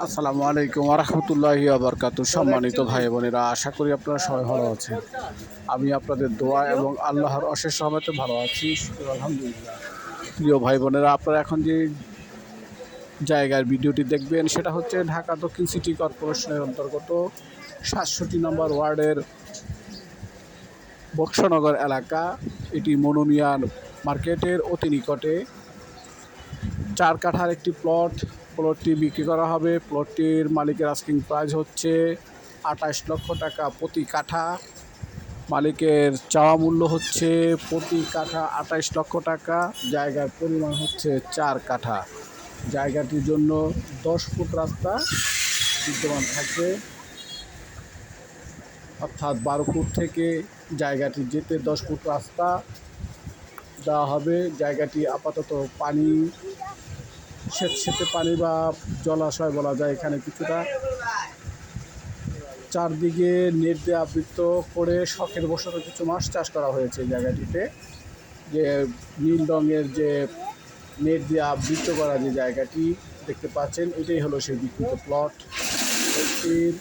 আসসালামু আলাইকুম রহমতুল্লাহি আবরকাতু। সম্মানিত ভাই বোনেরা, আশা করি আপনারা সবাই ভালো আছেন। আমি আপনাদের দোয়া এবং আল্লাহর অশেষ রহমতে ভালো আছি, আলহামদুলিল্লাহ। প্রিয় ভাই বোনেরা, আপনারা এখন যে জায়গার ভিডিওটি দেখবেন সেটা হচ্ছে ঢাকা দক্ষিণ সিটি কর্পোরেশনের অন্তর্গত ৬৭ নম্বর ওয়ার্ডের বক্সনগর এলাকা। এটি মনোমিয়ান মার্কেটের অতি নিকটে 4 কাঠার একটি প্লটটি বিক্রি করা হবে। প্লটটির মালিকের আস্কিং প্রাইস হচ্ছে ২৮ লক্ষ টাকা প্রতি কাঠা। মালিকের চাওয়া মূল্য হচ্ছে প্রতি কাঠা ২৮ লক্ষ টাকা। জায়গার পরিমাণ হচ্ছে 4 কাঠা। জায়গাটির জন্য 10 ফুট রাস্তা বিদ্যমান থাকবে, অর্থাৎ 12 ফুট থেকে জায়গাটি যেতে 10 ফুট রাস্তা দেওয়া হবে। জায়গাটি আপাতত পানি স্যাঁতসেঁতে পানি বা জলাশয় বলা যায়। এখানে কিছুটা চারদিকে নেট দিয়ে আবৃত করে শখের বশত কিছু মাছ চাষ করা হয়েছে। এই জায়গাটিতে যে নীল রঙের যে নেট দিয়ে আবৃত করা যে জায়গাটি দেখতে পাচ্ছেন, এটাই হলো সেই বিক্রিত প্লট। এটির